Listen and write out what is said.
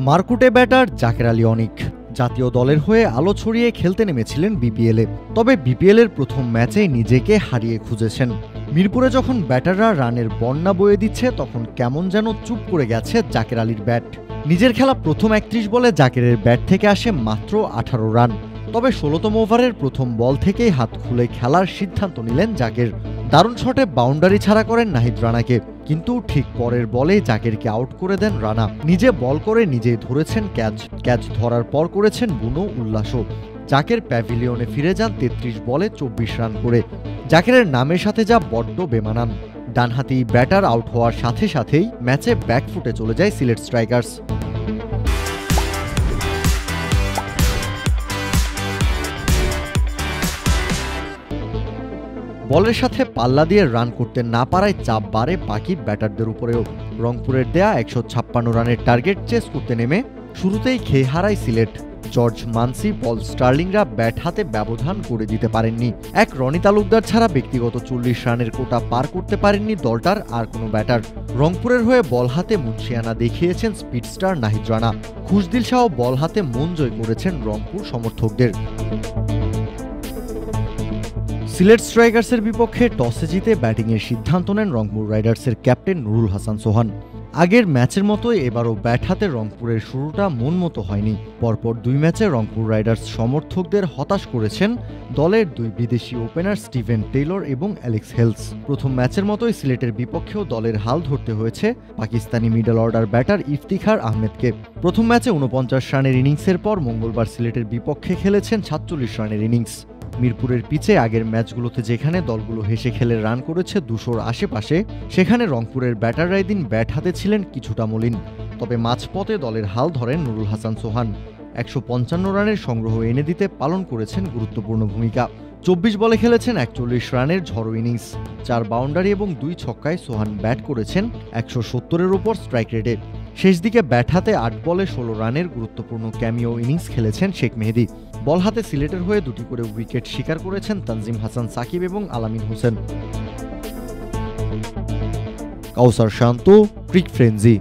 মারকুটে batter Zaker Ali অনিক জাতীয় দলের হয়ে আলো ছড়িয়ে খেলতে নেমেছিলেন বিপিএলে। তবে বিপিএলের প্রথম ম্যাচেই নিজেকে হারিয়ে খুঁজেছেন। মিরপুরে যখন ব্যাটাররা রানের বন্যা বয়ে দিচ্ছে তখন কেমন যেন চুপ করে গেছে জাকের আলীর ব্যাট। নিজের খেলা প্রথম ৩১ বলে জাকেরের ব্যাট থেকে আসে মাত্র ১৮ রান। তবে ১৬তম ওভারের প্রথম বল থেকেই হাত খুলে খেলার সিদ্ধান্ত নিলেন জাকের। দারুণ শটে বাউন্ডারি ছাড়া করেন নাহিদ রানাকে, কিন্তু ঠিক পরের বলেই জাকেরকে আউট করে দেন রানা। নিজে বল করে নিজেই ধরেছেন ক্যাচ ধরার পর করেছেন বুনো উল্লাসও। জাকের প্যাভিলিয়নে ফিরে যান ৩৩ বলে ২৪ রান করে। জাকেরের নামের সাথে যা বড্ড বেমানান। ডানহাতি ব্যাটার আউট হওয়ার সাথে সাথেই ম্যাচে ব্যাকফুটে চলে যায় সিলেট স্ট্রাইকার্স। বলের সাথে পাল্লা দিয়ে রান করতে না পারায় চাপ বাড়ে বাকি ব্যাটারদের উপরেও। রংপুরের দেয়া ১৫৬ রানের টার্গেট চেস করতে নেমে শুরুতেই খেয়ে হারায় সিলেট। জর্জ মানসি, পল স্টার্লিংরা ব্যাট হাতে ব্যবধান করে দিতে পারেননি। এক রনি তালুকদার ছাড়া ব্যক্তিগত ৪০ রানের কোটা পার করতে পারেননি দলটার আর কোনো ব্যাটার। রংপুরের হয়ে বল হাতে মুন্সিয়ানা দেখিয়েছেন স্পিডস্টার নাহিদ রানা। খুশদিল শাহ বল হাতে মন জয় করেছেন রংপুর সমর্থকদের। সিলেট স্ট্রাইকার্সের বিপক্ষে টসে জিতে ব্যাটিংয়ের সিদ্ধান্ত নেন রংপুর রাইডার্সের ক্যাপ্টেন নুরুল হাসান সোহান। আগের ম্যাচের মতোই এবারও ব্যাট হাতে রংপুরের শুরুটা মন মতো হয়নি। পরপর ২ ম্যাচে রংপুর রাইডার্স সমর্থকদের হতাশ করেছেন দলের ২ বিদেশি ওপেনার স্টিভেন টেইলর এবং অ্যালেক্স হেলস। প্রথম ম্যাচের মতোই সিলেটের বিপক্ষেও দলের হাল ধরতে হয়েছে Pakistani middle order batter Iftikhar আহমেদকে। প্রথম ম্যাচে ৪৯ রানের ইনিংসের পর মঙ্গলবার সিলেটের বিপক্ষে খেলেছেন ৪৭ রানের ইনিংস। মিরপুরের পিচে আগের ম্যাচগুলোতে যেখানে দলগুলো হেসে খেলে রান করেছে ২০০-র আশেপাশে, সেখানে রংপুরের ব্যাটাররাই দিন ব্যাট হাতে ছিলেন কিছুটা মলিন। তবে মাঝপথে দলের হাল ধরেন নুরুল হাসান সোহান। ১৫৫ রানের সংগ্রহ এনে দিতে পালন করেছেন গুরুত্বপূর্ণ ভূমিকা। ২৪ বলে খেলেছেন ৪১ রানের ঝড়ো ইনিংস। ৪ বাউন্ডারি এবং ২ ছক্কায় সোহান ব্যাট করেছেন ১৭০-এর ওপর স্ট্রাইক রেটে। শেষ দিকে ব্যাট হাতে ৮ বলে ১৬ রানের গুরুত্বপূর্ণ ক্যামিও ইনিংস খেলেছেন শেখ মেহেদী। বল হাতে সিলেটের হয়ে ২টি করে উইকেট শিকার করেছেন তানজিম হাসান সাকিব এবং আলামিন হোসেন। কাউসার শান্ত, ক্রিক ফ্রেঞ্জি।